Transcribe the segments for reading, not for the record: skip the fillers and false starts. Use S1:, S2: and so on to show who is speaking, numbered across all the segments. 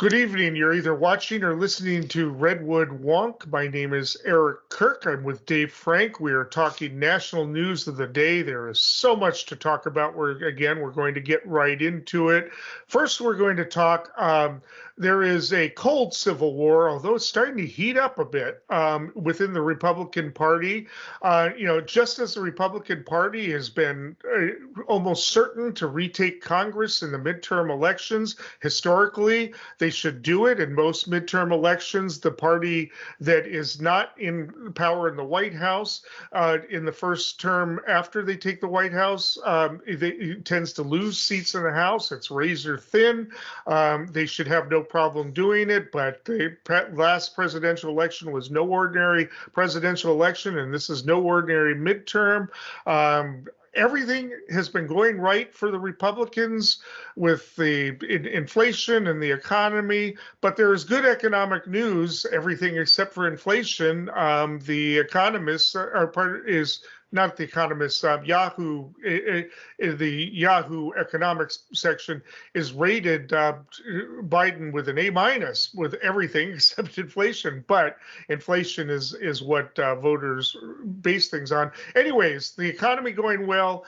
S1: Good evening. You're either watching or listening to Redwood Wonk. My name is Eric Kirk. I'm with Dave Frank. We are talking national news of the day. There is so much to talk about. We're going to get right into it. First, we're going to talk. There is a cold civil war, although it's starting to heat up a bit within the Republican Party. Just as the Republican Party has been almost certain to retake Congress in the midterm elections, historically, they should do it in most midterm elections. The party that is not in power in the White House in the first term after they take the White House, it tends to lose seats in the House. It's razor thin. They should have no problem doing it, but the last presidential election was no ordinary presidential election, and this is no ordinary midterm. Everything has been going right for the Republicans with the inflation and the economy, but there is good economic news, everything except for inflation. The economists are is not the economists, Yahoo, the Yahoo economics section is rated Biden with an A minus with everything except inflation. But inflation is what voters base things on. Anyways, the economy going well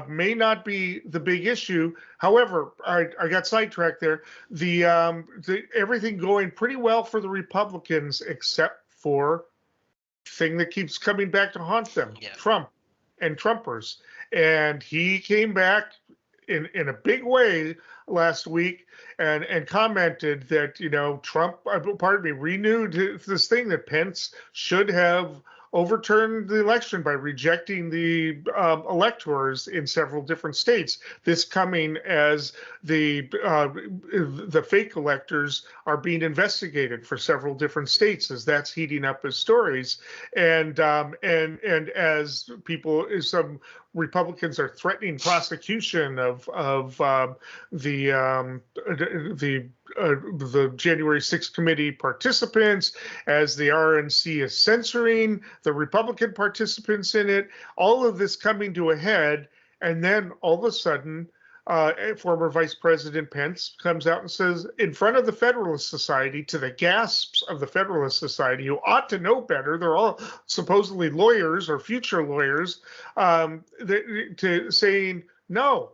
S1: may not be the big issue. However, I got sidetracked there. The everything going pretty well for the Republicans except for thing that keeps coming back to haunt them, Trump and Trumpers. And he came back in a big way last week and commented that, Trump, renewed this thing that Pence should have overturned the election by rejecting the electors in several different states. This coming as the fake electors are being investigated for several different states, as that's heating up as stories, and as some Republicans are threatening prosecution of the January 6th committee participants, as the RNC is censoring the Republican participants in it. All of this coming to a head, and then all of a sudden, former Vice President Pence comes out and says, in front of the Federalist Society, to the gasps of the Federalist Society, who ought to know better, they're all supposedly lawyers or future lawyers, saying, no,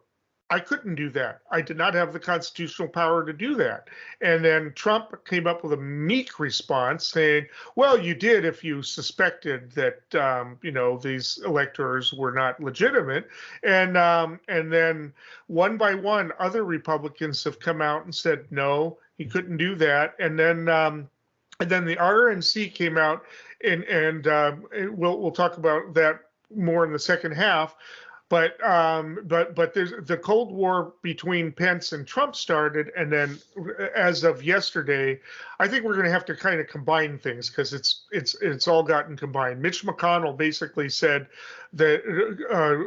S1: I couldn't do that. I did not have the constitutional power to do that. And then Trump came up with a meek response saying, well, you did if you suspected that, these electors were not legitimate. And then one by one, other Republicans have come out and said, no, he couldn't do that. And then the RNC came out and we'll talk about that more in the second half. But there's the Cold War between Pence and Trump started, and then as of yesterday, I think we're going to have to kind of combine things because it's all gotten combined. Mitch McConnell basically said that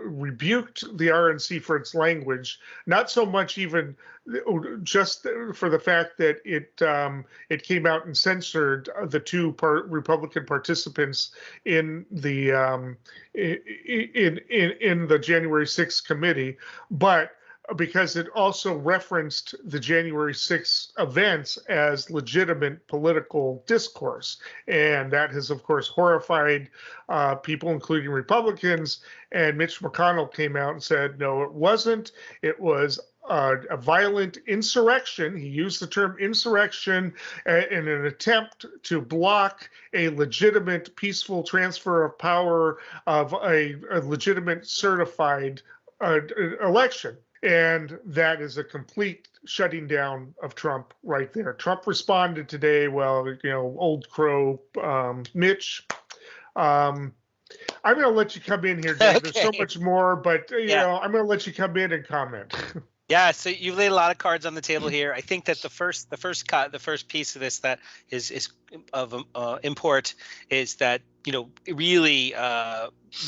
S1: rebuked the RNC for its language, not so much even just for the fact that it came out and censored the two Republican participants in the in the January 6th committee, but because it also referenced the January 6th events as legitimate political discourse. And that has, of course, horrified people, including Republicans. And Mitch McConnell came out and said, no, it wasn't. It was a violent insurrection. He used the term insurrection in an attempt to block a legitimate, peaceful transfer of power of a legitimate, certified election. And that is a complete shutting down of Trump right there. Trump responded today, well, old crow Mitch. I'm going to let you come in here, Dave. Okay. There's so much more, but I'm going to let you come in and comment.
S2: Yeah, so you've laid a lot of cards on the table here. I think that the first piece of this that is of import is that really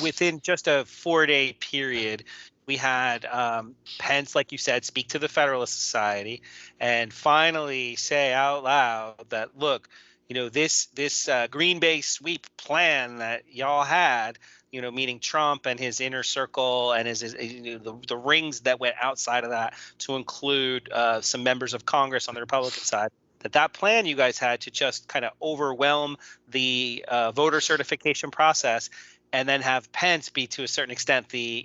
S2: within just a 4-day period, we had Pence, like you said, speak to the Federalist Society and finally say out loud that, look, this Green Bay sweep plan that y'all had, meaning Trump and his inner circle and his the rings that went outside of that to include some members of Congress on the Republican side, that plan you guys had to just kind of overwhelm the voter certification process, and then have Pence be, to a certain extent, the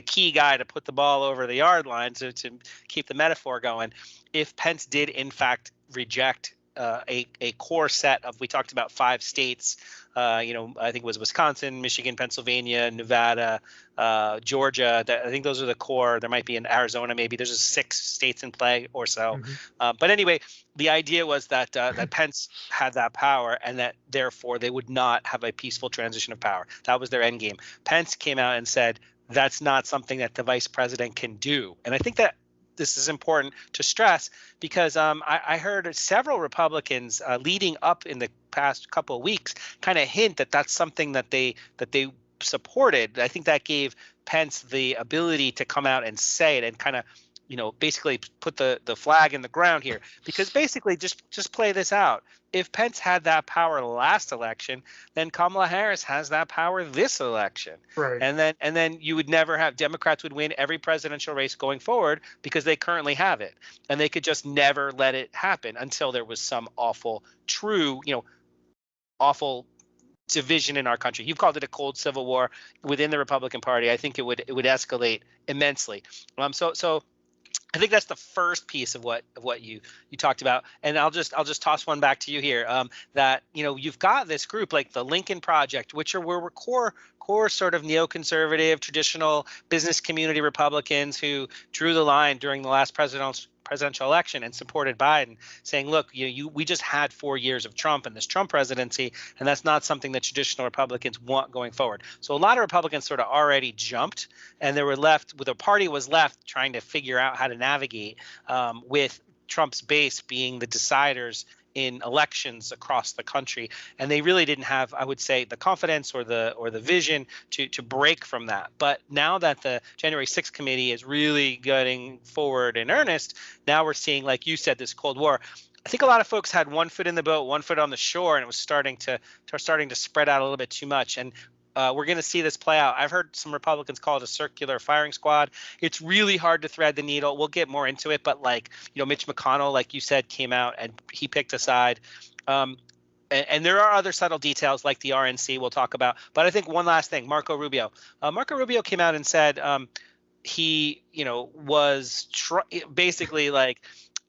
S2: key guy to put the ball over the yard line, to keep the metaphor going. If Pence did in fact reject a core set of, we talked about 5 states, I think it was Wisconsin, Michigan, Pennsylvania, Nevada, Georgia. I think those are the core. There might be in Arizona, maybe. There's just 6 states in play or so.
S1: Mm-hmm.
S2: But anyway, the idea was that that Pence had that power, and that therefore they would not have a peaceful transition of power. That was their end game. Pence came out and said that's not something that the vice president can do. And I think that this is important to stress, because I heard several Republicans leading up in the past couple of weeks kind of hint that that's something that they supported. I think that gave Pence the ability to come out and say it and kind of, basically put the flag in the ground here, because basically just play this out. If Pence had that power last election, then Kamala Harris has that power this election.
S1: Right.
S2: And then you would never have, Democrats would win every presidential race going forward, because they currently have it. And they could just never let it happen until there was some awful division in our country. You've called it a cold civil war within the Republican Party. I think it would escalate immensely. So I think that's the first piece of what you talked about, and I'll just toss one back to you here. That you've got this group like the Lincoln Project, which were core sort of neoconservative, traditional business community Republicans who drew the line during the last presidential election and supported Biden, saying, look, we just had 4 years of Trump and this Trump presidency, and that's not something that traditional Republicans want going forward. So a lot of Republicans sort of already jumped, and the party was left trying to figure out how to navigate with Trump's base being the deciders in elections across the country, and they really didn't have, I would say, the confidence or the vision to break from that. But now that the January 6th committee is really getting forward in earnest, now we're seeing, like you said, this Cold War. I think a lot of folks had one foot in the boat, one foot on the shore, and it was starting to spread out a little bit too much. And we're going to see this play out. I've heard some Republicans call it a circular firing squad. It's really hard to thread the needle. We'll get more into it, but Mitch McConnell, like you said, came out and he picked a side. And there are other subtle details like the RNC we'll talk about. But I think one last thing, Marco Rubio. Marco Rubio came out and said he, was basically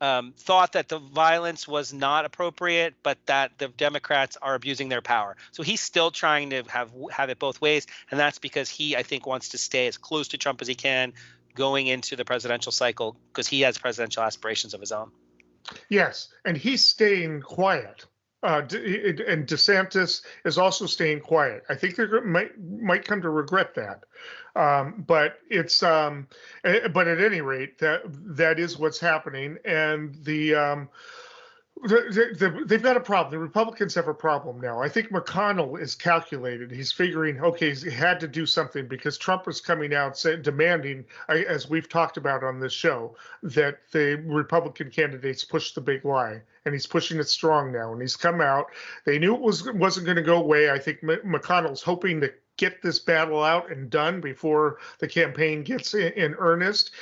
S2: thought that the violence was not appropriate, but that the Democrats are abusing their power. So he's still trying to have it both ways, and that's because he, I think, wants to stay as close to Trump as he can going into the presidential cycle, because he has presidential aspirations of his own.
S1: Yes, and he's staying quiet. And DeSantis is also staying quiet. I think they might come to regret that. But at any rate, that is what's happening, and they've got a problem. The Republicans have a problem now. I think McConnell is calculated. He's figuring, okay, he had to do something because Trump was coming out demanding, as we've talked about on this show, that the Republican candidates push the big lie. And he's pushing it strong now. And he's come out. They knew it wasn't going to go away. I think McConnell's hoping to get this battle out and done before the campaign gets in earnest.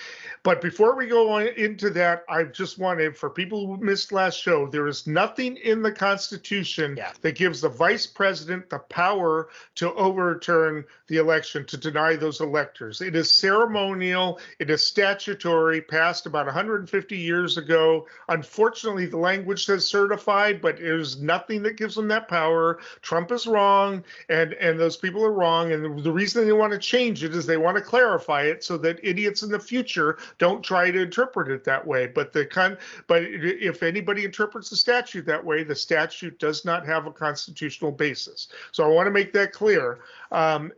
S1: But before we go on into that, I just wanted, for people who missed last show, there is nothing in the Constitution that gives the vice president the power to overturn the election, to deny those electors. It is ceremonial. It is statutory, passed about 150 years ago. Unfortunately, the language says certified, but there's nothing that gives them that power. Trump is wrong, and those people are wrong. And the reason they want to change it is they want to clarify it so that idiots in the future don't try to interpret it that way. But if anybody interprets the statute that way, the statute does not have a constitutional basis. So I want to make that clear. But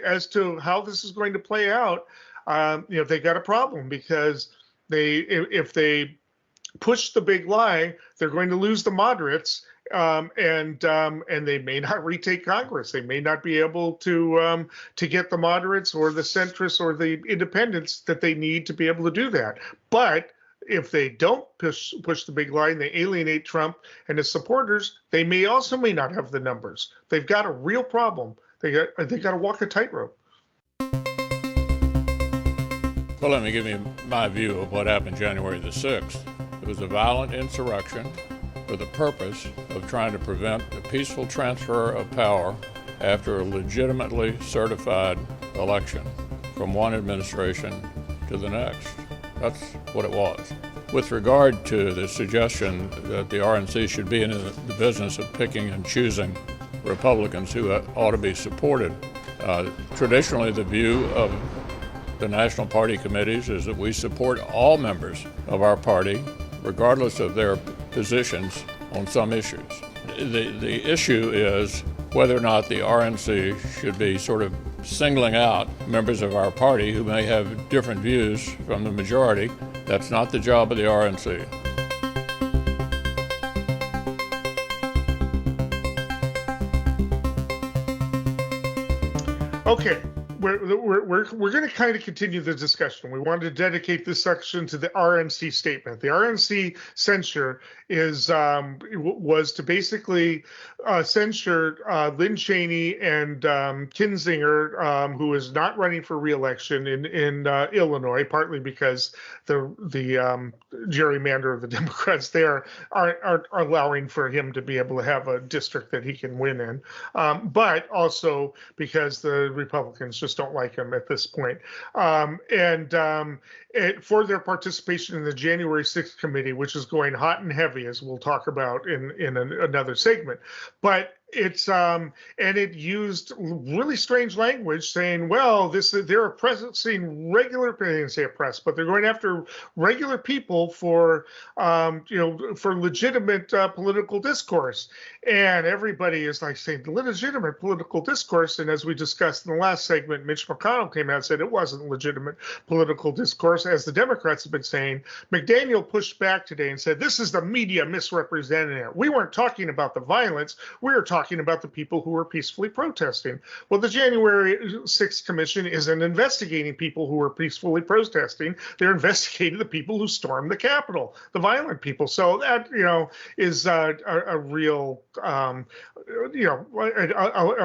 S1: as to how this is going to play out, they got a problem, because if they push the big lie, they're going to lose the moderates. And they may not retake Congress. They may not be able to get the moderates or the centrists or the independents that they need to be able to do that. But if they don't push the big lie and they alienate Trump and his supporters, they may not have the numbers. They've got a real problem. They got to walk a tightrope.
S3: Well, let me give you my view of what happened January the 6th. It was a violent insurrection for the purpose of trying to prevent the peaceful transfer of power after a legitimately certified election from one administration to the next. That's what it was. With regard to the suggestion that the RNC should be in the business of picking and choosing Republicans who ought to be supported, traditionally the view of the National Party committees is that we support all members of our party, regardless of their positions on some issues. The issue is whether or not the RNC should be sort of singling out members of our party who may have different views from the majority. That's not the job of the RNC.
S1: Okay. We're going to kind of continue the discussion. We wanted to dedicate this section to the RNC statement. The RNC censure was to basically censure Lynn Cheney and Kinzinger, who is not running for re-election in Illinois, partly because the gerrymander of the Democrats there aren't allowing for him to be able to have a district that he can win in, but also because the Republicans just don't like him at this point. For their participation in the January 6th committee, which is going hot and heavy, as we'll talk about in another segment. But it used really strange language saying, well, they're oppressing regular, they didn't say oppress, but they're going after regular people for legitimate political discourse. And everybody is like saying legitimate political discourse. And as we discussed in the last segment, Mitch McConnell came out and said it wasn't legitimate political discourse, as the Democrats have been saying. McDaniel pushed back today and said, this is the media misrepresenting it. We weren't talking about the violence. We were talking about the people who were peacefully protesting. Well, the January 6th Commission isn't investigating people who were peacefully protesting. They're investigating the people who stormed the Capitol, the violent people. So that, is a real, a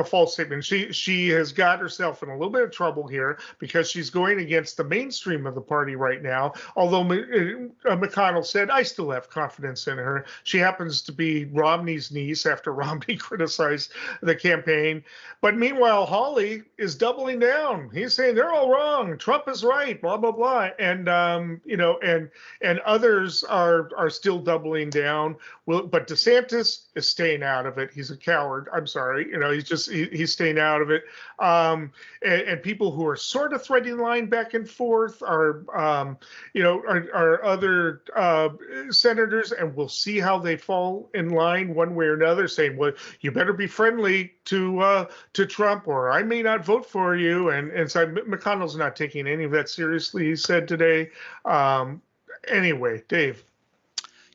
S1: false statement. She has got herself in a little bit of trouble here because she's going against the mainstream of the party right now. Although McConnell said, I still have confidence in her. She happens to be Romney's niece after Romney criticized the campaign. But meanwhile, Hawley is doubling down. He's saying they're all wrong. Trump is right, blah, blah, blah. And, and others are still doubling down. But DeSantis is staying out of it. He's a coward. I'm sorry. He's staying out of it. And people who are sort of threading the line back and forth are other senators, and we'll see how they fall in line one way or another, saying, well, you better be friendly to Trump, or I may not vote for you. And so McConnell's not taking any of that seriously, he said today. Anyway, Dave.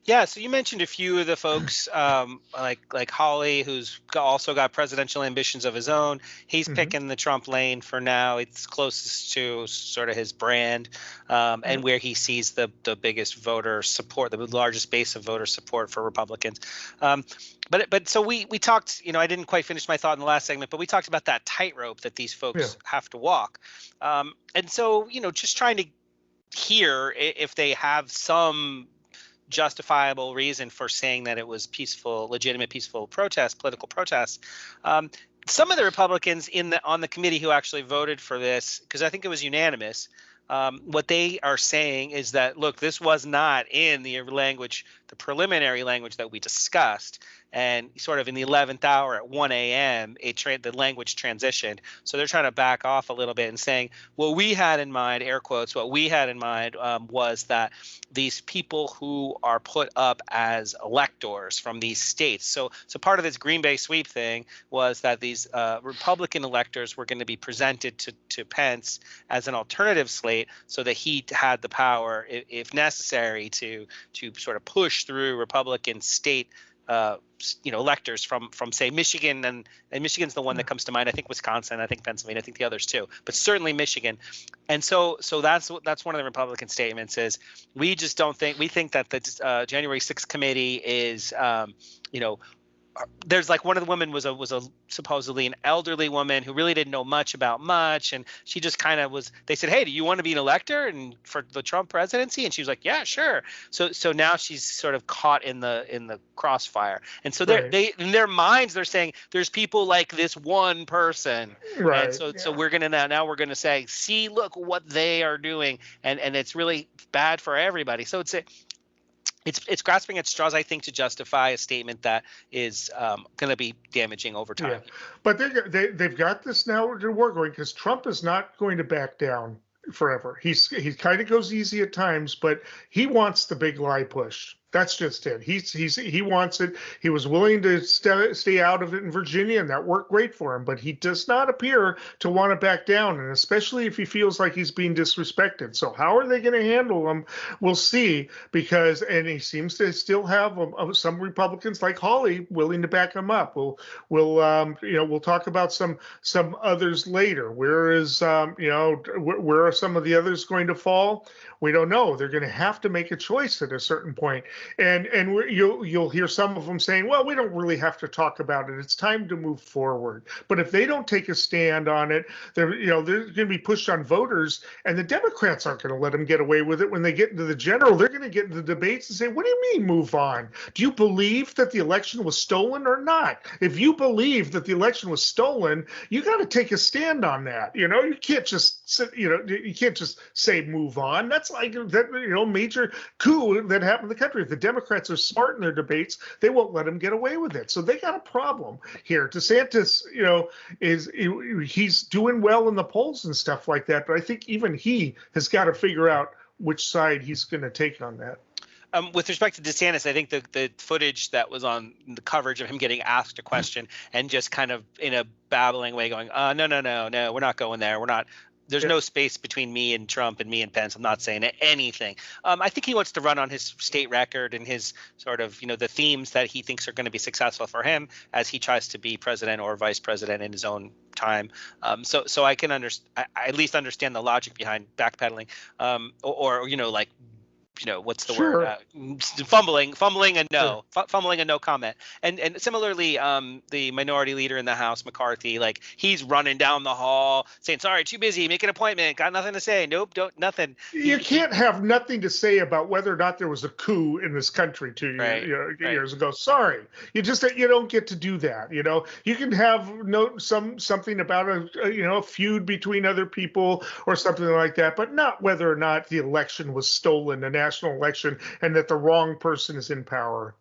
S2: Yeah, so you mentioned a few of the folks like Hawley, who's also got presidential ambitions of his own. He's picking the Trump lane for now. It's closest to sort of his brand, and where he sees the biggest voter support, the largest base of voter support for Republicans. But so we talked, I didn't quite finish my thought in the last segment, but we talked about that tightrope that these folks have to walk. And so, just trying to hear if they have some justifiable reason for saying that it was legitimate peaceful protest, political protest. Some of the Republicans on the committee who actually voted for this, because I think it was unanimous, what they are saying is that, look, this was not in the preliminary language that we discussed. And sort of in the 11th hour at 1 a.m., the language transitioned. So they're trying to back off a little bit and saying, what we had in mind, air quotes, what we had in mind was that these people who are put up as electors from these states. So part of this Green Bay sweep thing was that these Republican electors were going to be presented to Pence as an alternative slate so that he had the power, if necessary, to sort of push through Republican state electors from say Michigan, and Michigan's the one that comes to mind. I think Wisconsin, I think Pennsylvania, I think the others too, but certainly Michigan. And so that's one of the Republican statements is we think that the January 6th committee is there's like one of the women was a supposedly an elderly woman who really didn't know much about much, and she just kind of was. They said, "Hey, do you want to be an elector and for the Trump presidency?" And she was like, "Yeah, sure." So now she's sort of caught in the crossfire, and so they in their minds they're saying there's people like this one person,
S1: Right.
S2: And so we're gonna now we're gonna say, see, look what they are doing, and it's really bad for everybody. So it's grasping at straws, I think, to justify a statement that is going to be damaging over time.
S1: Yeah. But they've got this now we're going to work on because Trump is not going to back down forever. He kind of goes easy at times, but he wants the big lie push. That's just it. He wants it. He was willing to stay out of it in Virginia, and that worked great for him. But he does not appear to want to back down, and especially if he feels like he's being disrespected. So how are they going to handle him? We'll see. And he seems to still have some Republicans like Hawley willing to back him up. We'll talk about some others later. Where are some of the others going to fall? We don't know. They're going to have to make a choice at a certain point. And you'll hear some of them saying, well, we don't really have to talk about it. It's time to move forward. But if they don't take a stand on it, they're going to be pushed on voters, and the Democrats aren't going to let them get away with it. When they get into the general, they're going to get into the debates and say, what do you mean move on? Do you believe that the election was stolen or not? If you believe that the election was stolen, you got to take a stand on that. You can't just you can't just say move on. That's like that major coup that happened in the country. If the Democrats are smart in their debates, they won't let them get away with it. So they got a problem here. DeSantis, he's doing well in the polls and stuff like that, but I think even he has got to figure out which side he's going to take on that.
S2: With respect to DeSantis, I think the footage that was on the coverage of him getting asked a question and just kind of in a babbling way going, no, we're not going there. We're not. There's no space between me and Trump and me and Pence. I'm not saying anything. I think he wants to run on his state record and his sort of, the themes that he thinks are going to be successful for him as he tries to be president or vice president in his own time. So I can I at least understand the logic behind backpedaling, or what's the
S1: Sure.
S2: word? Fumbling a no, fumbling a no comment. And similarly, the minority leader in the House, McCarthy, like he's running down the hall saying, sorry, too busy, make an appointment, got nothing to say. Nope, nothing.
S1: You can't have nothing to say about whether or not there was a coup in this country 2 years ago. Sorry, you don't get to do that. You can have something about a feud between other people or something like that, but not whether or not the election was stolen, a national election, and that the wrong person is in power.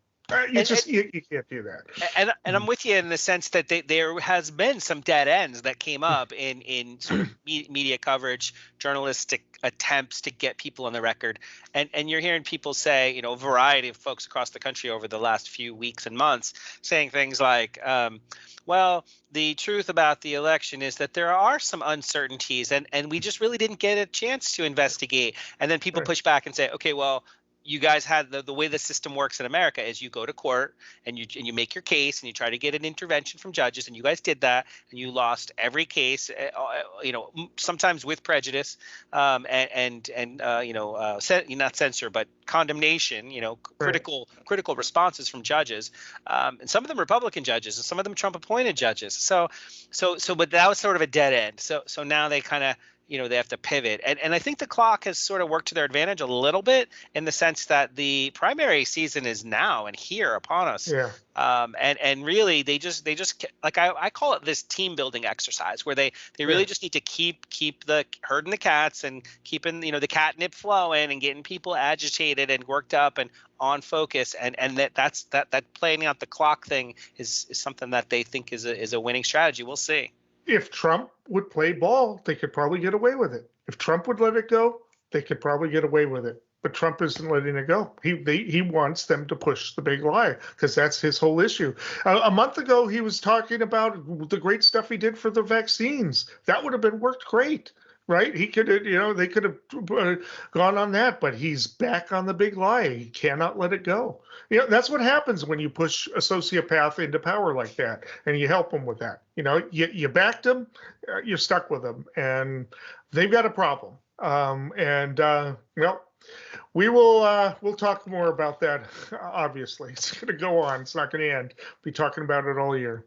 S1: You can't do that.
S2: And I'm with you in the sense that there has been some dead ends that came up in sort of media coverage, journalistic attempts to get people on the record. And you're hearing people say, a variety of folks across the country over the last few weeks and months saying things like, well, the truth about the election is that there are some uncertainties and we just really didn't get a chance to investigate. And then people push back and say, okay, well, you guys had the way the system works in America is you go to court and you make your case and you try to get an intervention from judges, and you guys did that and you lost every case, sometimes with prejudice, not censure but condemnation, critical responses from judges, and some of them Republican judges and some of them Trump appointed judges. So but that was sort of a dead end. So now they kind of they have to pivot. And I think the clock has sort of worked to their advantage a little bit in the sense that the primary season is now and here upon us.
S1: Yeah.
S2: And really they just like I call it this team building exercise where they really just need to keep the herding the cats and keeping, the catnip flowing and getting people agitated and worked up and on focus. And that playing out the clock thing is something that they think is a winning strategy. We'll see.
S1: If Trump would play ball, they could probably get away with it. If Trump would let it go, they could probably get away with it. But Trump isn't letting it go. He wants them to push the big lie because that's his whole issue. A month ago, he was talking about the great stuff he did for the vaccines. That would have worked great. Right? He could have, they could have gone on that, but he's back on the big lie. He cannot let it go. That's what happens when you push a sociopath into power like that and you help him with that. You backed him, you're stuck with him, and they've got a problem. We will we'll talk more about that. Obviously, it's going to go on. It's not going to end. We'll be talking about it all year.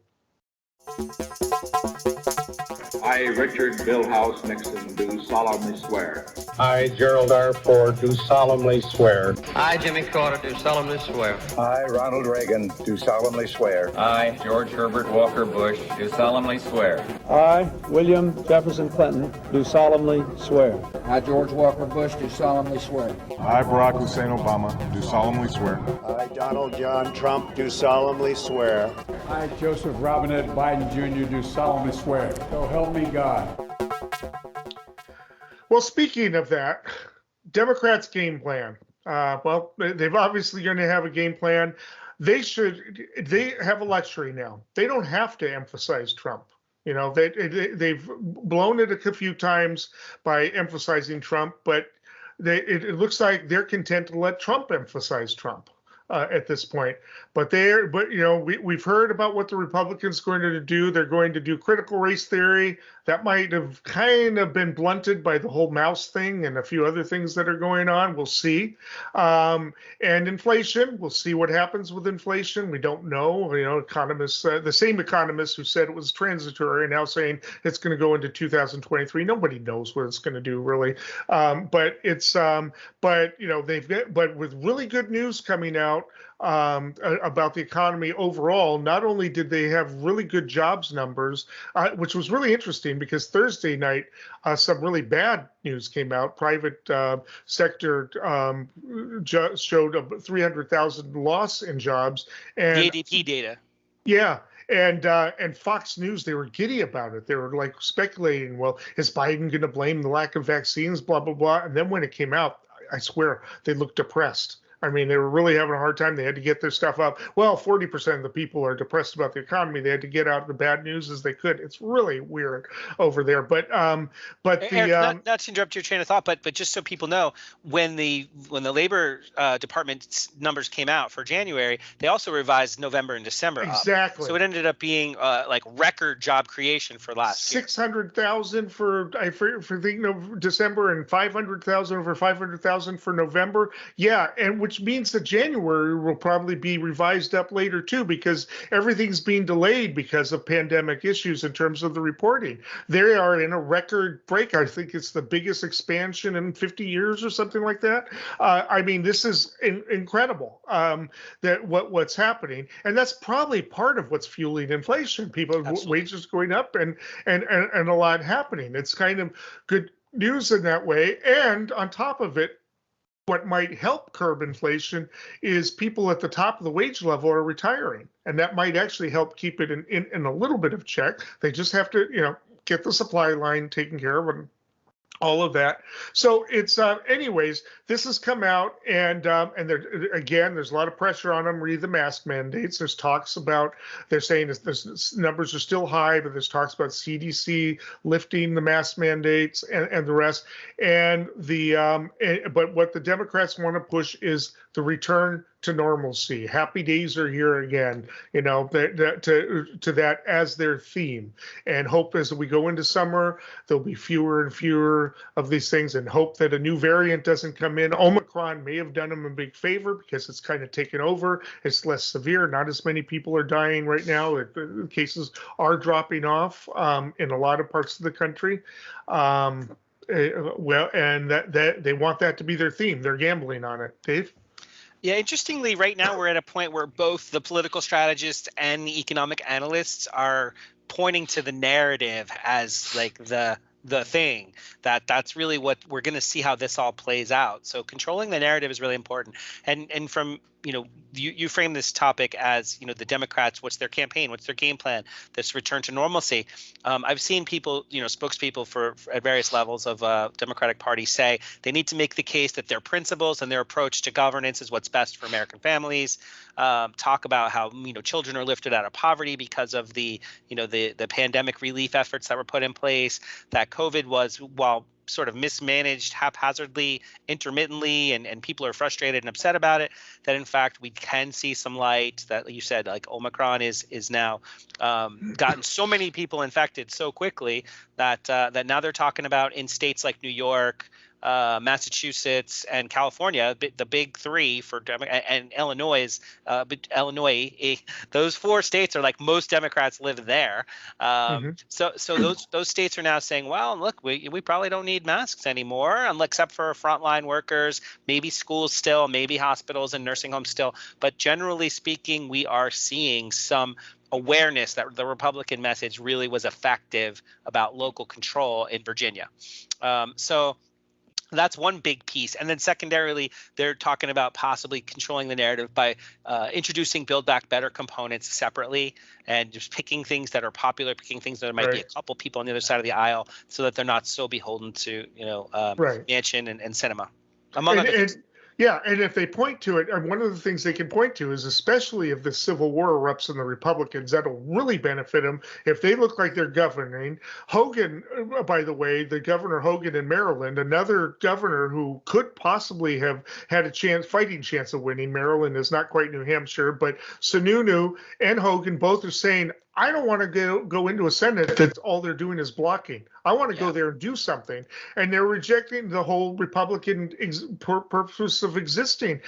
S4: I, Richard Billhouse Nixon, do solemnly swear.
S5: I, Gerald R. Ford, do solemnly swear.
S6: I, Jimmy Carter, do solemnly swear.
S7: I, Ronald Reagan, do solemnly swear.
S8: I, George Herbert Walker Bush, do solemnly swear.
S9: I, William Jefferson Clinton, do solemnly swear.
S10: I, George Walker Bush, do solemnly swear.
S11: I, Barack Hussein Obama, do solemnly swear.
S12: I, Donald John Trump, do solemnly swear.
S13: I, Joseph Robinette Biden Jr., do solemnly swear. So help me God.
S1: Well, speaking of that, Democrats' game plan. Well, they've obviously going to have a game plan. They have a luxury now. They don't have to emphasize Trump. You know, they've blown it a few times by emphasizing Trump, but it looks like they're content to let Trump emphasize Trump at this point. But you know, we've heard about what the Republicans are going to do. They're going to do critical race theory. That might have kind of been blunted by the whole mouse thing and a few other things that are going on. We'll see. And inflation, we'll see what happens with inflation. We don't know. You know, economists, the same economists who said it was transitory are now saying it's going to go into 2023. Nobody knows what it's going to do really. But you know, but with really good news coming out about the economy overall. Not only did they have really good jobs numbers, which was really interesting because Thursday night some really bad news came out. Private sector showed a 300,000 loss in jobs. And
S2: the ADP data.
S1: Yeah. And Fox News, they were giddy about it. They were like speculating, well, is Biden going to blame the lack of vaccines, blah, blah, blah. And then when it came out, I swear they looked depressed. I mean, they were really having a hard time. They had to get their stuff up. Well, 40% of the people are depressed about the economy. They had to get out the bad news as they could. It's really weird over there. But
S2: Eric, not to interrupt your train of thought, but just so people know, when the Labor Department's numbers came out for January, they also revised November and December up.
S1: Exactly.
S2: So it ended up being like record job creation for last year.
S1: 600,000 for December and 500,000 over 500,000 for November. Yeah, and which means that January will probably be revised up later too, because everything's being delayed because of pandemic issues in terms of the reporting. They are in a record break. I think it's the biggest expansion in 50 years or something like that. I mean, this is incredible that what's happening, and that's probably part of what's fueling inflation. Wages going up and a lot happening. It's kind of good news in that way, and on top of it, what might help curb inflation is people at the top of the wage level are retiring, and that might actually help keep it in a little bit of check. They just have to, you know, get the supply line taken care of and all of that. So it's anyways, this has come out, and there's a lot of pressure on them. Read the mask mandates. There's talks about, they're saying this numbers are still high, but there's talks about CDC lifting the mask mandates and the rest. And but what the Democrats want to push is the return to normalcy. Happy days are here again, you know, to that as their theme, and hope as we go into summer, there'll be fewer and fewer of these things, and hope that a new variant doesn't come in. Omicron may have done them a big favor because it's kind of taken over. It's less severe. Not as many people are dying right now. The cases are dropping off in a lot of parts of the country. Well, and that they want that to be their theme. They're gambling on it. Dave?
S2: Yeah, interestingly, right now we're at a point where both the political strategists and the economic analysts are pointing to the narrative as like the thing that's really what we're going to see how this all plays out. So controlling the narrative is really important. And from, you know, you frame this topic as, you know, the Democrats, what's their campaign, what's their game plan, this return to normalcy. I've seen people, you know, spokespeople for at various levels of Democratic Party say they need to make the case that their principles and their approach to governance is what's best for American families. Talk about how, you know, children are lifted out of poverty because of the, you know, the pandemic relief efforts that were put in place, that COVID was, while sort of mismanaged haphazardly, intermittently, and people are frustrated and upset about it, that in fact we can see some light, that you said, like Omicron is now gotten so many people infected so quickly that now they're talking about in states like New York, Massachusetts, and California, the big three for and Illinois. Those 4 states are like most Democrats live there. So those states are now saying, well, look, we probably don't need masks anymore, except for frontline workers, maybe schools still, maybe hospitals and nursing homes still. But generally speaking, we are seeing some awareness that the Republican message really was effective about local control in Virginia. So that's one big piece. And then secondarily, they're talking about possibly controlling the narrative by introducing Build Back Better components separately and just picking things that are popular, picking things that might be a couple people on the other side of the aisle so that they're not so beholden to, Manchin and Sinema, among other things.
S1: Yeah, and if they point to it, and one of the things they can point to is, especially if the Civil War erupts in the Republicans, that'll really benefit them if they look like they're governing. Hogan, by the way, the Governor Hogan in Maryland, another governor who could possibly have had a fighting chance of winning. Maryland is not quite New Hampshire, but Sununu and Hogan both are saying, I don't want to go into a Senate that's all they're doing is blocking. I want to go there and do something. And they're rejecting the whole Republican purpose of existing.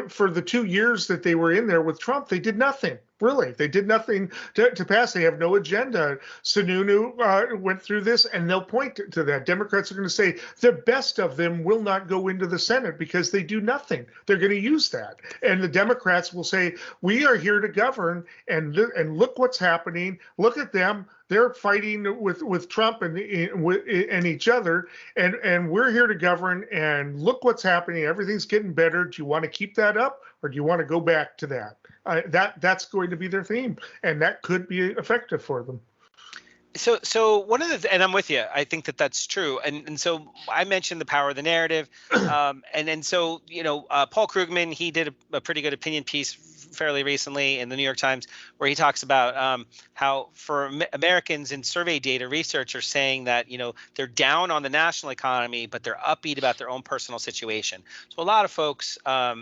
S1: For the 2 years that they were in there with Trump, they did nothing. Really, they did nothing to pass. They have no agenda. Sununu went through this, and they'll point to that. Democrats are going to say the best of them will not go into the Senate because they do nothing. They're going to use that. And the Democrats will say, we are here to govern, and look what's happening. Look at them. They're fighting with Trump and each other, and we're here to govern, and look what's happening. Everything's getting better. Do you want to keep that up, or do you want to go back to that? That's going to be their theme, and that could be effective for them.
S2: So one of the, and I'm with you, I think that that's true. And so I mentioned the power of the narrative. And so, Paul Krugman, he did a pretty good opinion piece fairly recently in the New York Times, where he talks about how for Americans in survey data, research are saying that, they're down on the national economy, but they're upbeat about their own personal situation. So a lot of folks, are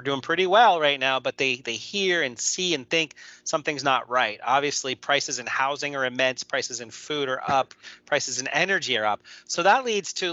S2: doing pretty well right now, but they hear and see and think something's not right. Obviously, prices in housing are immense, prices in food are up, prices in energy are up. So that leads to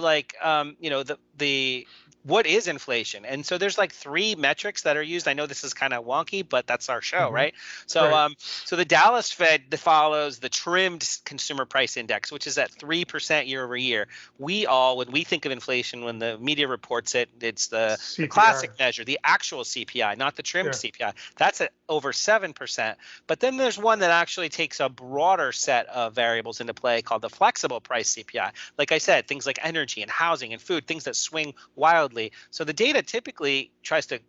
S2: the what is inflation? And so there's like 3 metrics that are used. I know this is kind of wonky, but that's our show, right? So so the Dallas Fed follows the trimmed consumer price index, which is at 3% year over year. We all, when we think of inflation, when the media reports it, it's the classic measure, the actual CPI, not the trimmed CPI. That's at over 7%. But then there's one that actually takes a broader set of variables into play called the flexible price CPI. Like I said, things like energy and housing and food, things that swing wildly. So the data typically tries to,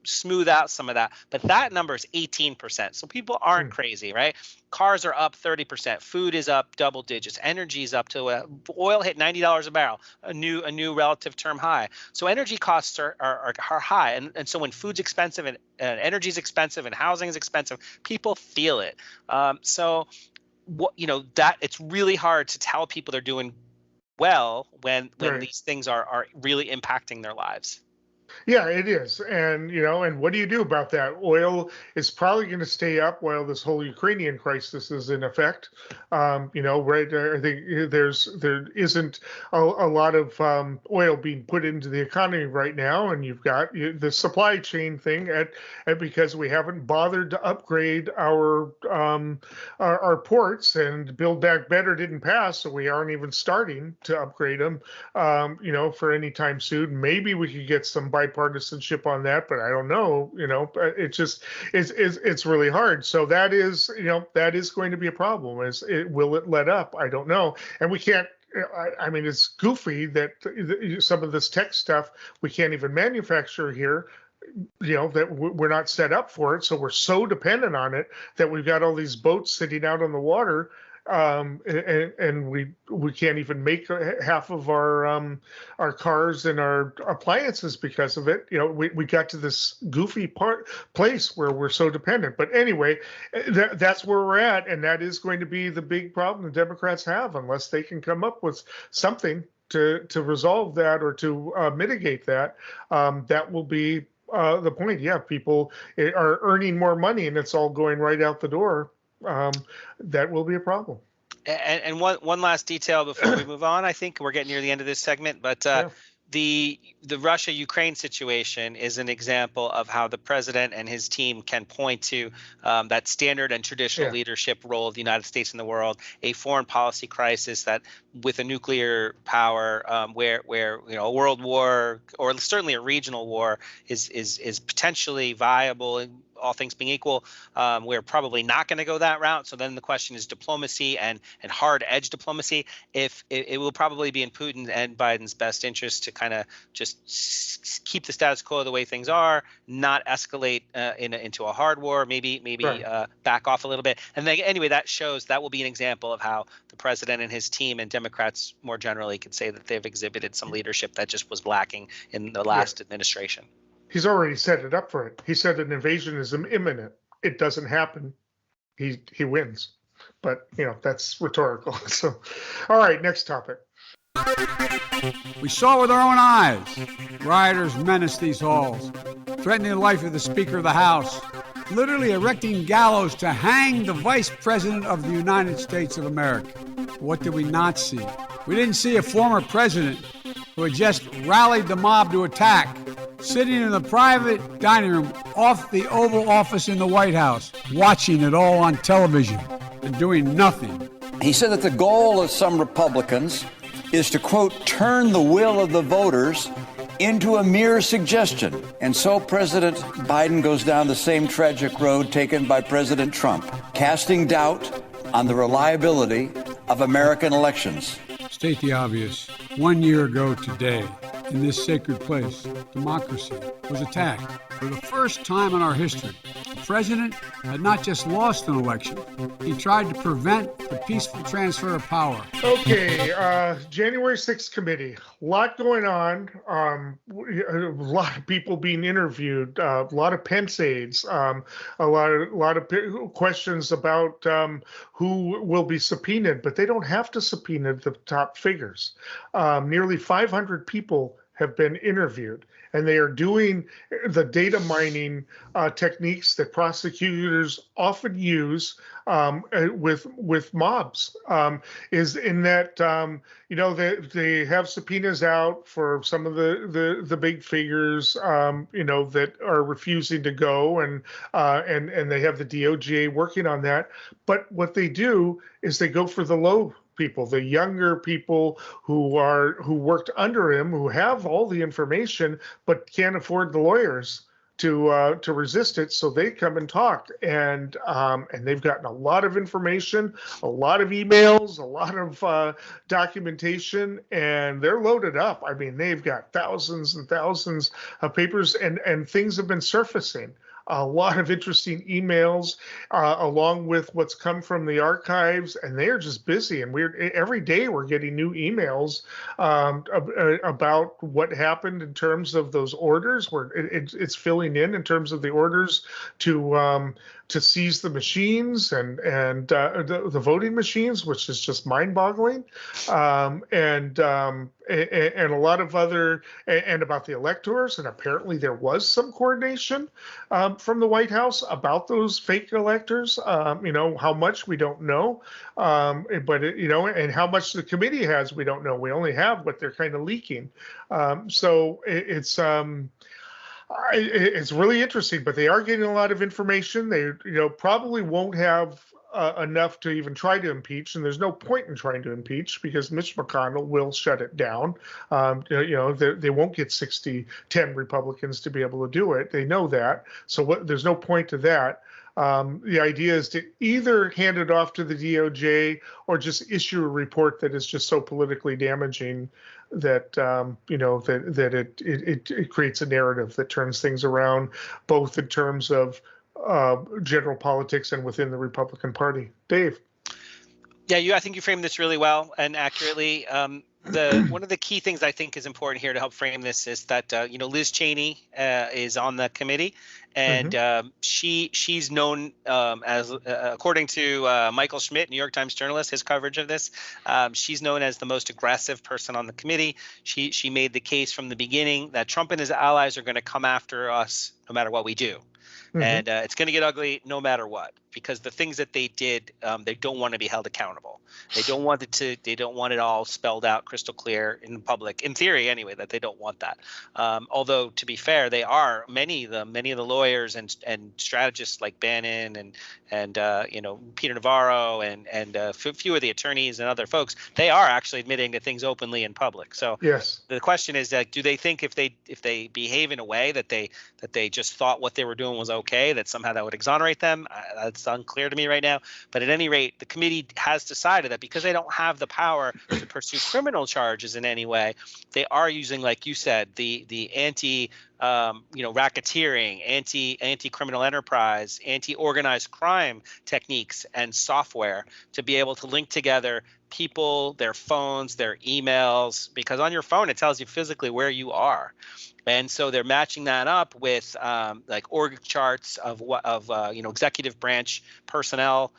S2: smooth out some of that, but that number is 18%. So people aren't crazy, right? Cars are up 30%. Food is up double digits. Energy is up to oil hit $90 a barrel, a new relative term high. So energy costs are high, and so when food's expensive and energy is expensive and housing is expensive, people feel it. That it's really hard to tell people they're doing well when these things are really impacting their lives.
S1: Yeah, it is. And, and what do you do about that? Oil is probably going to stay up while this whole Ukrainian crisis is in effect. Right. I think there isn't a lot of oil being put into the economy right now. And you've got the supply chain thing because we haven't bothered to upgrade our ports, and Build Back Better didn't pass. So we aren't even starting to upgrade them, for any time soon. Maybe we could get some bipartisanship on that, but I don't know. It's really hard. So that is going to be a problem. Will it let up? I don't know. And we can't. I mean, it's goofy that some of this tech stuff we can't even manufacture here. That we're not set up for it, so we're so dependent on it that we've got all these boats sitting out on the water. And we can't even make half of our cars and our appliances because of it. We got to this goofy place where we're so dependent. But anyway, that's where we're at, and that is going to be the big problem the Democrats have, unless they can come up with something to resolve that or to mitigate that. That will be the point. Yeah, people are earning more money, and it's all going right out the door. That will be a problem.
S2: And one last detail before we move on. I think we're getting near the end of this segment, but the Russia-Ukraine situation is an example of how the president and his team can point to that standard and traditional leadership role of the United States in the world, a foreign policy crisis that, with a nuclear power, where a world war or certainly a regional war is potentially viable. And all things being equal, we're probably not going to go that route. So then the question is diplomacy and hard edge diplomacy. If it will probably be in Putin and Biden's best interest to kind of just keep the status quo the way things are, not escalate into a hard war, maybe back off a little bit. And then anyway, that will be an example of how the president and his team and Democrats more generally could say that they've exhibited some leadership that just was lacking in the last administration.
S1: He's already set it up for it. He said an invasion is imminent. It doesn't happen. He wins. But, that's rhetorical. So, all right, next topic.
S14: We saw with our own eyes rioters menace these halls, threatening the life of the Speaker of the House, literally erecting gallows to hang the Vice President of the United States of America. What did we not see? We didn't see a former president who had just rallied the mob to attack, sitting in the private dining room off the Oval Office in the White House, watching it all on television and doing nothing.
S15: He said that the goal of some Republicans is to, quote, turn the will of the voters into a mere suggestion. And so President Biden goes down the same tragic road taken by President Trump, casting doubt on the reliability of American elections.
S14: State the obvious. 1 year ago today, in this sacred place, democracy was attacked. For the first time in our history, the president had not just lost an election, he tried to prevent the peaceful transfer of power.
S1: Okay, January 6th committee, a lot going on, a lot of people being interviewed, a lot of Pence aides, a lot of questions about who will be subpoenaed, but they don't have to subpoena the top figures. Nearly 500 people have been interviewed, and they are doing the data mining techniques that prosecutors often use with mobs. Is in that they have subpoenas out for some of the big figures that are refusing to go, and they have the DOJ working on that. But what they do is they go for the low people, the younger people who worked under him, who have all the information but can't afford the lawyers to resist it, so they come and talk, and they've gotten a lot of information, a lot of emails, a lot of documentation, and they're loaded up. I mean, they've got thousands and thousands of papers, and things have been surfacing. A lot of interesting emails, along with what's come from the archives, and they are just busy. And every day we're getting new emails about what happened in terms of those orders. Where it's filling in terms of the orders to seize the machines and the voting machines, which is just mind-boggling, and a lot of other, and about the electors. And apparently there was some coordination from the White House about those fake electors. How much we don't know, but and how much the committee has, we don't know. We only have what they're kind of leaking. So it's really interesting, but they are getting a lot of information. They, probably won't have enough to even try to impeach, and there's no point in trying to impeach because Mitch McConnell will shut it down. They won't get 10 Republicans to be able to do it. They know that, so there's no point to that. The idea is to either hand it off to the DOJ or just issue a report that is just so politically damaging that it creates a narrative that turns things around, both in terms of general politics and within the Republican Party. Dave.
S2: Yeah, I think you framed this really well and accurately. One of the key things I think is important here to help frame this is that Liz Cheney is on the committee, and she's known as, according to Michael Schmidt, New York Times journalist, his coverage of this, she's known as the most aggressive person on the committee. She made the case from the beginning that Trump and his allies are going to come after us no matter what we do. And it's going to get ugly no matter what. because the things that they did, they don't want to be held accountable. They don't want it all spelled out crystal clear in public, in theory anyway, that they don't want that. Although to be fair, they are many of the lawyers and strategists like Bannon and Peter Navarro and a few of the attorneys and other folks, they are actually admitting to things openly in public. So
S1: yes,
S2: the question is that do they think if they behave in a way that they just thought what they were doing was okay, that somehow that would exonerate them? That's unclear to me right now. But at any rate, the committee has decided that because they don't have the power to pursue criminal charges in any way, they are using, like you said, the anti racketeering, anti-criminal enterprise, anti-organized crime techniques and software to be able to link together people, their phones, their emails, because on your phone it tells you physically where you are. And so they're matching that up with like org charts of executive branch personnel,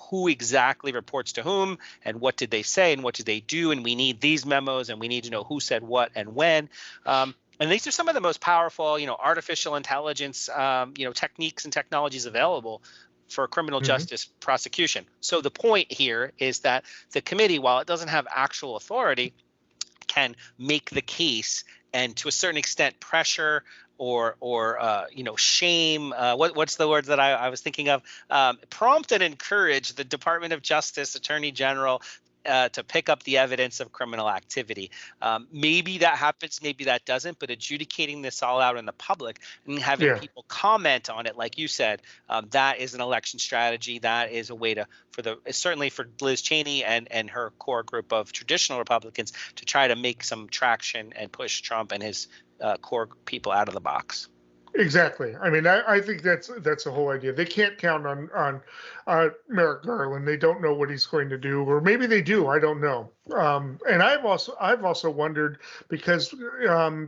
S2: who exactly reports to whom and what did they say and what did they do, and we need these memos and we need to know who said what and when. And these are some of the most powerful, artificial intelligence, techniques and technologies available for criminal justice prosecution. So the point here is that the committee, while it doesn't have actual authority, can make the case and to a certain extent pressure or shame. What's the word that I was thinking of? Prompt and encourage the Department of Justice, Attorney General, to pick up the evidence of criminal activity. Maybe that happens, maybe that doesn't, but adjudicating this all out in the public and having people comment on it, like you said, that is an election strategy. That is a way certainly for Liz Cheney and her core group of traditional Republicans to try to make some traction and push Trump and his core people out of the box.
S1: Exactly. I mean, I think that's the whole idea. They can't count on Merrick Garland. They don't know what he's going to do, or maybe they do. I don't know. And I've also wondered because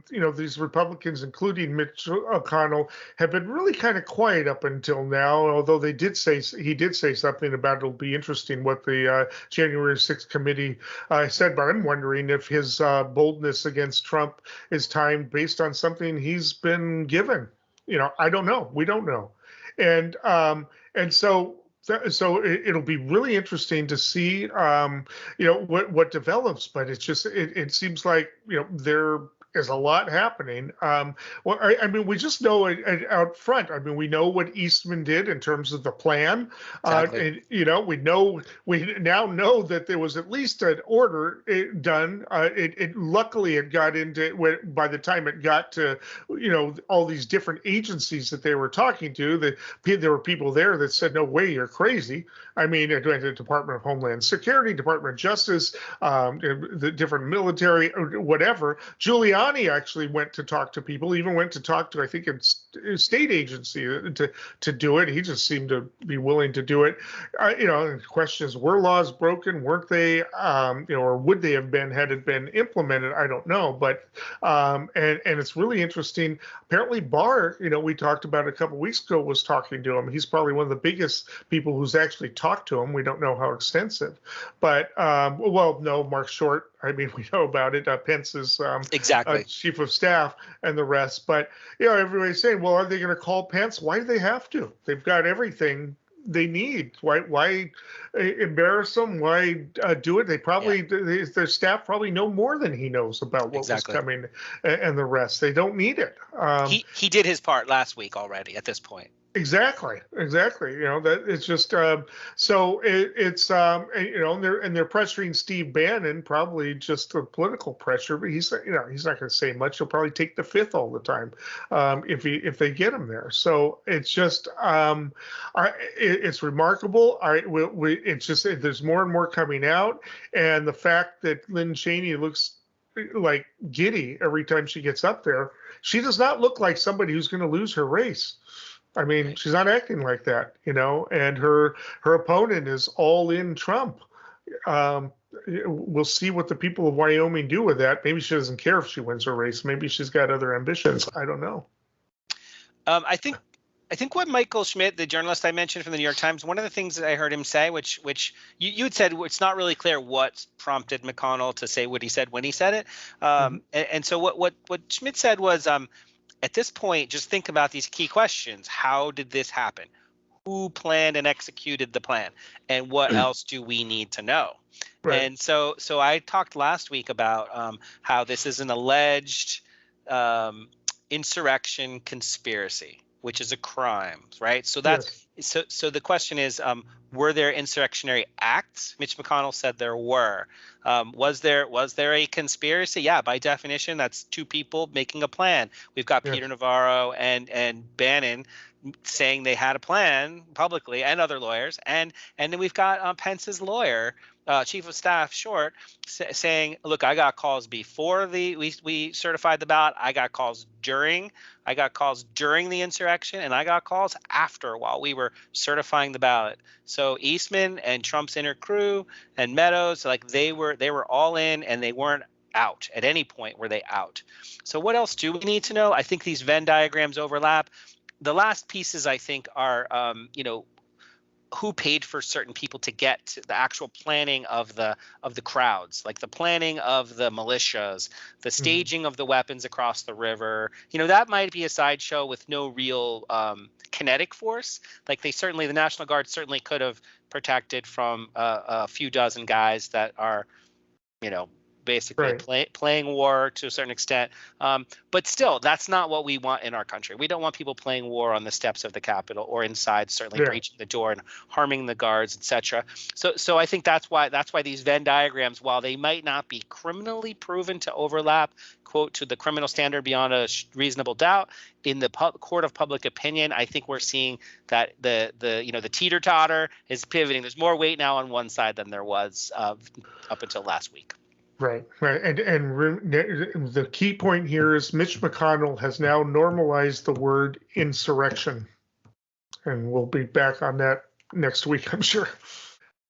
S1: these Republicans, including Mitch McConnell, have been really kind of quiet up until now. Although he did say something about it'll be interesting what the January 6th committee said. But I'm wondering if his boldness against Trump is timed based on something he's been given. I don't know. We don't know. And so it'll be really interesting to see, what develops. But it's just it seems like there is a lot happening. We just know it out front. I mean, we know what Eastman did in terms of the plan.
S2: Exactly.
S1: And, we now know that there was at least an order done. Luckily it got into by the time it got to, all these different agencies that they were talking to, there were people there that said, no way, you're crazy. I mean, it went to the Department of Homeland Security, Department of Justice, the different military, whatever. Giuliani actually went to talk to people, even went to talk to, I think, a state agency to do it. He just seemed to be willing to do it. The question is, were laws broken? Weren't they? Or would they have been had it been implemented? I don't know. But and it's really interesting. Apparently, Barr, we talked about a couple weeks ago, was talking to him. He's probably one of the biggest people who's actually talked to him. We don't know how extensive, but no, Mark Short. I mean, we know about it. Pence's
S2: exactly
S1: chief of staff and the rest. But everybody's saying, well, are they going to call Pence? Why do they have to? They've got everything they need. Why embarrass them? Why do it? They probably their staff probably know more than he knows about what was coming and the rest. They don't need it.
S2: He did his part last week already. At this point.
S1: Exactly. That it's just so it's and they're pressuring Steve Bannon, probably just the political pressure, but he's not going to say much. He'll probably take the fifth all the time if they get him there. So it's just it's remarkable. It's just there's more and more coming out, and the fact that Lynn Cheney looks like giddy every time she gets up there, she does not look like somebody who's going to lose her race. I mean, she's not acting like that, and her opponent is all in Trump. We'll see what the people of Wyoming do with that. Maybe she doesn't care if she wins her race. Maybe she's got other ambitions. I don't know.
S2: I think what Michael Schmidt, the journalist I mentioned from the New York Times, one of the things that I heard him say, which you had said, it's not really clear what prompted McConnell to say what he said when he said it. And so what Schmidt said was, at this point, just think about these key questions. How did this happen? who planned and executed the plan, and what else do we need to know? Right. And so I talked last week about how this is an alleged insurrection conspiracy, which is a crime, right? So that's so the question is, were there insurrectionary acts? Mitch McConnell said there were. Was there a conspiracy? Yeah, by definition, that's two people making a plan. We've got Peter Navarro and Bannon saying they had a plan publicly, and other lawyers, and then we've got Pence's lawyer, Chief of Staff Short, saying, look, I got calls before we certified the ballot, I got calls during the insurrection, and I got calls after, while we were certifying the ballot. So Eastman and Trump's inner crew and Meadows, like they were all in, and they weren't out at any point. Were they out? So what else do we need to know? I think these Venn diagrams overlap. The last pieces, I think, are who paid for certain people to get to the actual planning of the crowds, like the planning of the militias, the staging of the weapons across the river. That might be a sideshow with no real kinetic force. Like the National Guard certainly could have protected from a few dozen guys that are, basically playing war to a certain extent. But still, that's not what we want in our country. We don't want people playing war on the steps of the Capitol or inside, certainly breaching the door and harming the guards, etc. So I think that's why these Venn diagrams, while they might not be criminally proven to overlap, quote, to the criminal standard beyond a reasonable doubt, in the court of public opinion, I think we're seeing that the teeter-totter is pivoting. There's more weight now on one side than there was up until last week.
S1: Right. And the key point here is Mitch McConnell has now normalized the word insurrection. And we'll be back on that next week, I'm sure.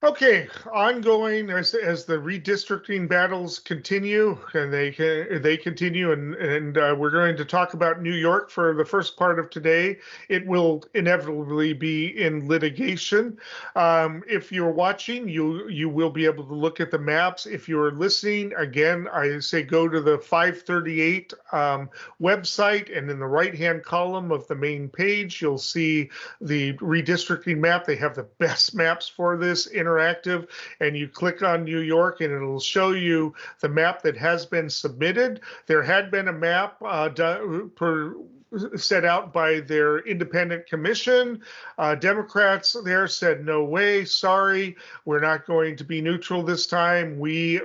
S1: Okay, ongoing as the redistricting battles continue, and they continue, and we're going to talk about New York for the first part of today. It will inevitably be in litigation. If you're watching, you will be able to look at the maps. If you're listening, again, I say go to the 538 website, and in the right-hand column of the main page, you'll see the redistricting map. They have the best maps for this, interactive, and you click on New York and it'll show you the map that has been submitted. There had been a map set out by their independent commission. Democrats there said, no way, sorry, we're not going to be neutral this time. The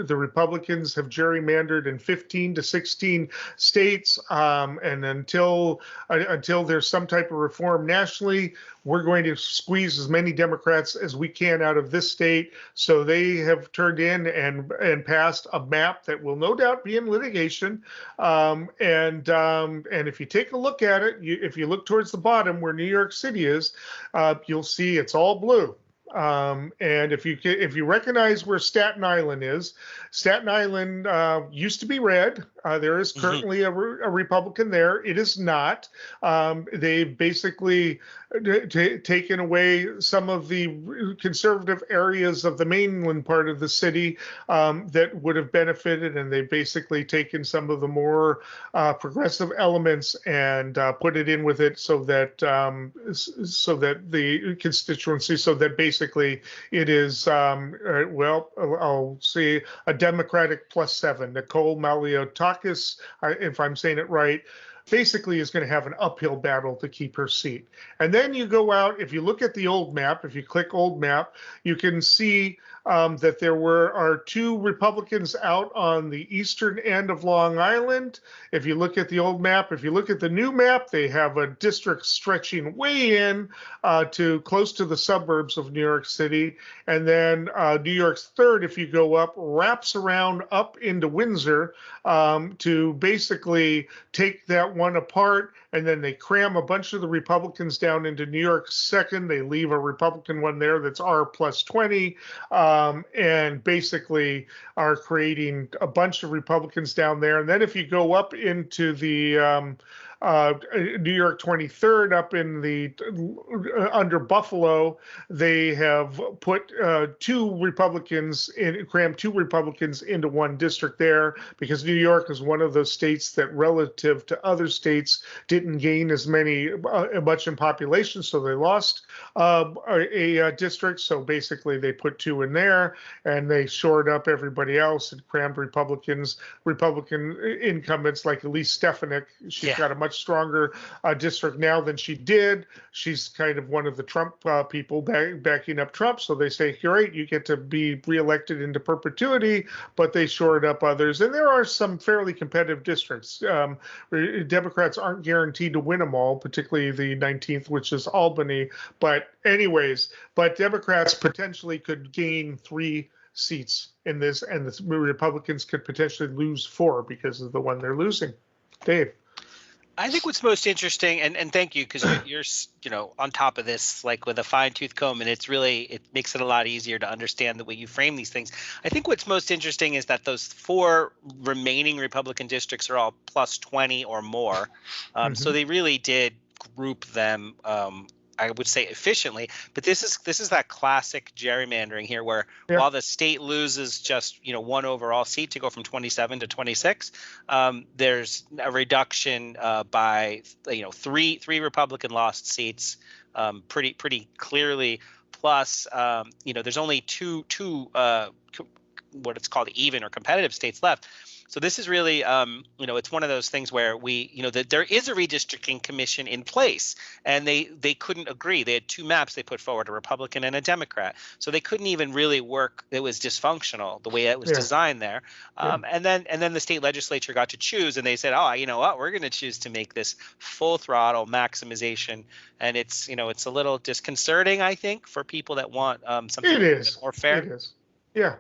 S1: Republicans have gerrymandered in 15 to 16 states, and until there's some type of reform nationally, we're going to squeeze as many Democrats as we can out of this state. So they have turned in and passed a map that will no doubt be in litigation. And if you take a look at it, if you look towards the bottom where New York City is, you'll see it's all blue. And if you recognize where Staten Island is, Staten Island used to be red. There is currently a Republican there. It is not. They've basically taken away some of the conservative areas of the mainland part of the city that would have benefited, and they've basically taken some of the more progressive elements and put it in with it so that the constituency, so that basically it is I'll say a Democratic +7. Nicole Maliotakis, if I'm saying it right, basically is going to have an uphill battle to keep her seat. And then you go out, if you look at the old map, if you click old map, you can see that there are two Republicans out on the eastern end of Long Island. If you look at the old map, if you look at the new map, they have a district stretching way in to close to the suburbs of New York City. And then New York's third, if you go up, wraps around up into Windsor to basically take that one apart. And then they cram a bunch of the Republicans down into New York's second. They leave a Republican one there that's R+20, and basically are creating a bunch of Republicans down there. And then if you go up into the New York 23rd up in the under Buffalo, they have put crammed two Republicans into one district there, because New York is one of those states that, relative to other states, didn't gain as much in population, so they lost a district. So basically, they put two in there, and they shored up everybody else and crammed Republican incumbents like Elise Stefanik. She's got a much stronger district now than she did. She's kind of one of the Trump people backing up Trump. So they say, great, you get to be reelected into perpetuity, but they shored up others. And there are some fairly competitive districts. Democrats aren't guaranteed to win them all, particularly the 19th, which is Albany. But anyways, Democrats potentially could gain 3 seats in this, and the Republicans could potentially lose 4 because of the one they're losing. Dave.
S2: I think what's most interesting, and thank you, because you're on top of this like with a fine tooth comb, and it makes it a lot easier to understand the way you frame these things. I think what's most interesting is that those 4 remaining Republican districts are all plus 20 or more, so they really did group them. I would say efficiently, but this is that classic gerrymandering here, where while the state loses just 1 overall seat to go from 27 to 26, there's a reduction by 3 Republican lost seats pretty clearly. Plus, there's only two what it's called even or competitive states left. So this is really, it's one of those things where that there is a redistricting commission in place, and they couldn't agree. They had 2 maps they put forward, a Republican and a Democrat. So they couldn't even really work. It was dysfunctional the way it was designed there. And then the state legislature got to choose, and they said, oh, you know what, we're going to choose to make this full throttle maximization. And it's a little disconcerting, I think, for people that want something more fair.
S1: It is. Yeah.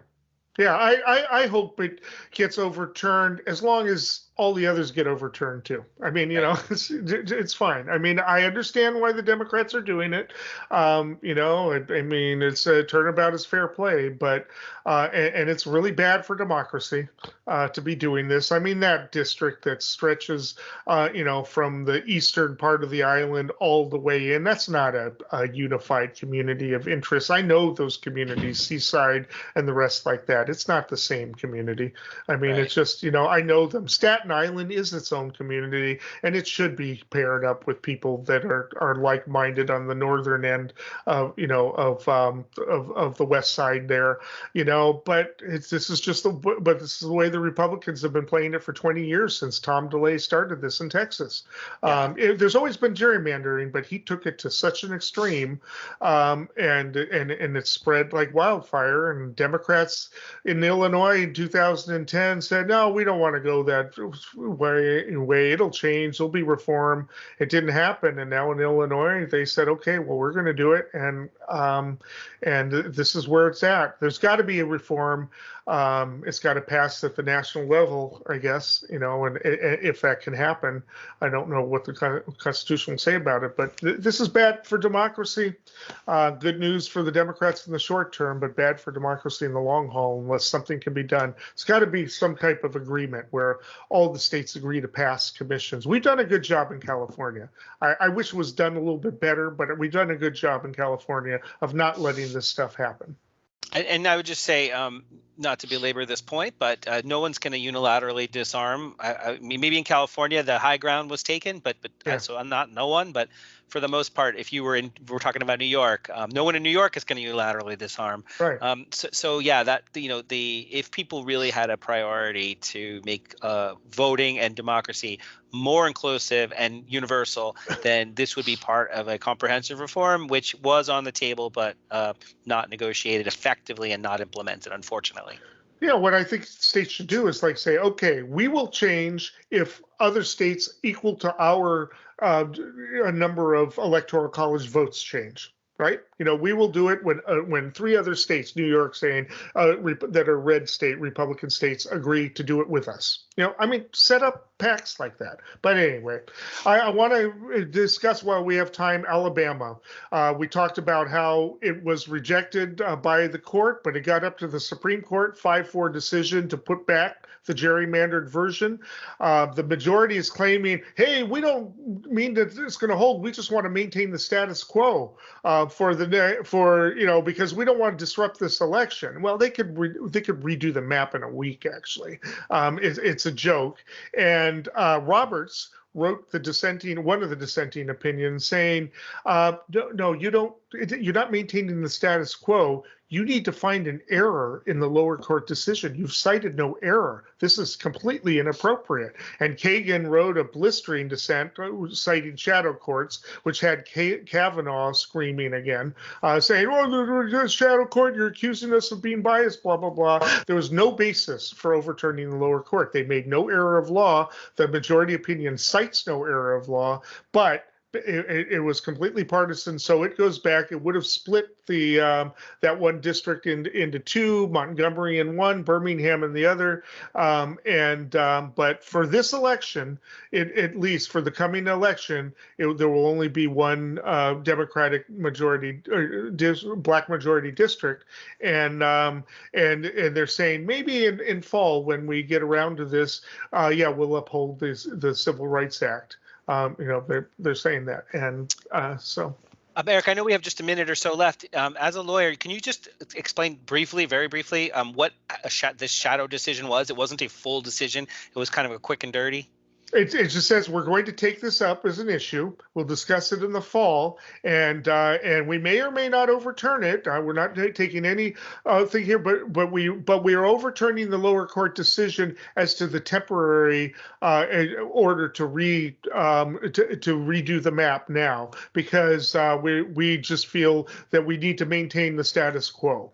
S1: Yeah, I hope it gets overturned, as long as all the others get overturned too. I mean, it's fine. I mean, I understand why the Democrats are doing it. I mean, it's a turnabout is fair play, but and it's really bad for democracy to be doing this. I mean, that district that stretches, from the eastern part of the island all the way in, that's not a unified community of interest. I know those communities, Seaside and the rest like that. It's not the same community. I mean, It's just, I know them. Staten Island is its own community, and it should be paired up with people that are like-minded on the northern end of the west side there, But this is the way the Republicans have been playing it for 20 years, since Tom DeLay started this in Texas. There's always been gerrymandering, but he took it to such an extreme, and it spread like wildfire. And Democrats in Illinois in 2010 said, no, we don't want to go that way. It'll change. There'll be reform. It didn't happen. And now in Illinois, they said, okay, well, we're going to do it. And this is where it's at. There's got to be a reform. It's got to pass at the national level, I guess, and if that can happen. I don't know what the Constitution will say about it, but this is bad for democracy. Good news for the Democrats in the short term, but bad for democracy in the long haul unless something can be done. It's got to be some type of agreement where all the states agree to pass commissions. We've done a good job in California. I wish it was done a little bit better, but we've done a good job in California of not letting this stuff happen.
S2: And I would just say, not to belabor this point, but no one's going to unilaterally disarm. I mean, maybe in California the high ground was taken, but so I'm not no one. But for the most part, if we're talking about New York, no one in New York is going to unilaterally disarm.
S1: Right.
S2: So that if people really had a priority to make voting and democracy more inclusive and universal, then this would be part of a comprehensive reform, which was on the table, but not negotiated effectively and not implemented, unfortunately.
S1: Yeah, what I think states should do is say, okay, we will change if other states equal to our a number of electoral college votes change. right? We will do it when 3 other states, New York saying that are red state, Republican states, agree to do it with us. Set up pacts like that. But anyway, I want to discuss while we have time, Alabama. We talked about how it was rejected by the court, but it got up to the Supreme Court, 5-4 decision to put back the gerrymandered version. The majority is claiming, hey, we don't mean that it's going to hold. We just want to maintain the status quo because we don't want to disrupt this election. Well, they could redo the map in a week, actually. It's a joke. And Roberts wrote one of the dissenting opinions saying, no, you're not maintaining the status quo. You need to find an error in the lower court decision. You've cited no error. This is completely inappropriate. And Kagan wrote a blistering dissent citing shadow courts, which had Kavanaugh screaming again, saying, the shadow court, you're accusing us of being biased, blah, blah, blah. There was no basis for overturning the lower court. They made no error of law. The majority opinion cites no error of law, but it was completely partisan, so it goes back. It would have split that one district into 2, Montgomery in one, Birmingham in the other. But for this election, at least for the coming election, there will only be one Democratic majority, black majority district, and they're saying maybe in fall when we get around to this, we'll uphold the Civil Rights Act. They're saying that, and so.
S2: Eric, I know we have just a minute or so left. As a lawyer, can you just explain very briefly, what this shadow decision was? It wasn't a full decision. It was kind of a quick and dirty.
S1: It just says we're going to take this up as an issue. We'll discuss it in the fall, and we may or may not overturn it. We're not taking any thing here, but we are overturning the lower court decision as to the temporary order to redo the map now, because we just feel that we need to maintain the status quo.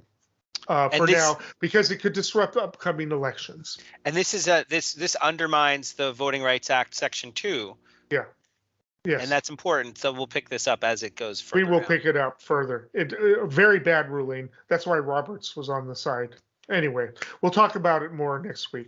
S1: For now, because it could disrupt upcoming elections.
S2: And this is this undermines the Voting Rights Act Section 2.
S1: Yeah. Yes.
S2: And that's important. So we'll pick this up as it goes further.
S1: We will pick it up further. A very bad ruling. That's why Roberts was on the side. Anyway, we'll talk about it more next week.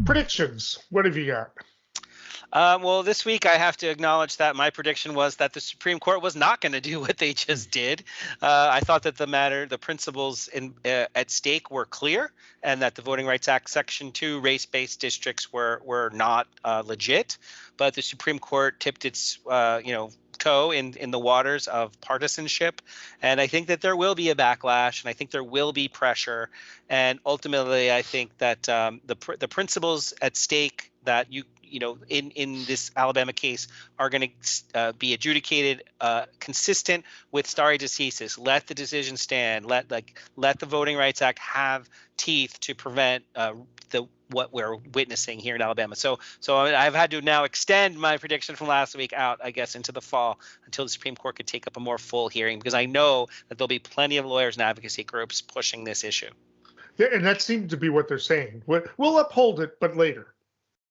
S1: Predictions. What have you got?
S2: Well, this week I have to acknowledge that my prediction was that the Supreme Court was not going to do what they just did. I thought that the principles at stake were clear, and that the Voting Rights Act Section 2 race-based districts were not legit. But the Supreme Court tipped its toe in the waters of partisanship, and I think that there will be a backlash, and I think there will be pressure, and ultimately I think that the principles at stake that in this Alabama case are going to be adjudicated consistent with stare decisis. Let the decision stand. Let the Voting Rights Act have teeth to prevent what we're witnessing here in Alabama. So I've had to now extend my prediction from last week out, I guess, into the fall until the Supreme Court could take up a more full hearing, because I know that there'll be plenty of lawyers and advocacy groups pushing this issue.
S1: Yeah, and that seems to be what they're saying. We'll uphold it, but later,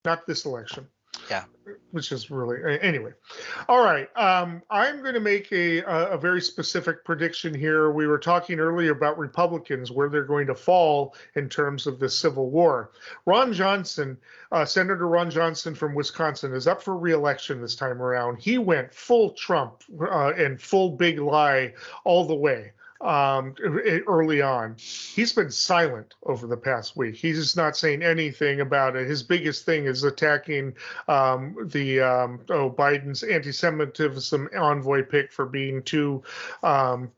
S1: not this election.
S2: Yeah.
S1: Which is really, anyway. All right. I'm going to make a very specific prediction here. We were talking earlier about Republicans, where they're going to fall in terms of the Civil War. Ron Johnson, Senator Ron Johnson from Wisconsin, is up for re-election this time around. He went full Trump and full big lie all the way. Early on. He's been silent over the past week. He's just not saying anything about it. His biggest thing is attacking Biden's anti-Semitism envoy pick for being too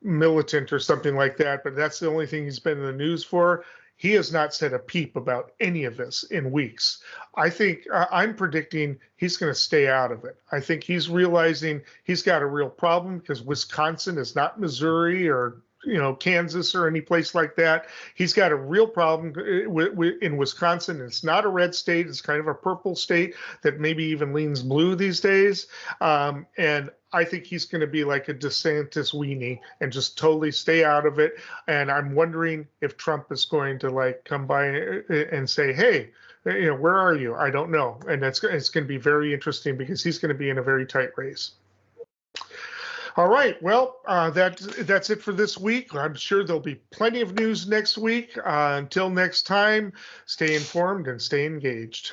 S1: militant or something like that. But that's the only thing he's been in the news for. He has not said a peep about any of this in weeks. I think I'm predicting he's going to stay out of it. I think he's realizing he's got a real problem, because Wisconsin is not Missouri or Kansas or any place like that. He's got a real problem in Wisconsin. It's not a red state. It's kind of a purple state that maybe even leans blue these days. And I think he's going to be like a DeSantis weenie and just totally stay out of it. And I'm wondering if Trump is going to like come by and say, hey, where are you? I don't know. And it's going to be very interesting because he's going to be in a very tight race. All right. Well, that's it for this week. I'm sure there'll be plenty of news next week. Until next time, stay informed and stay engaged.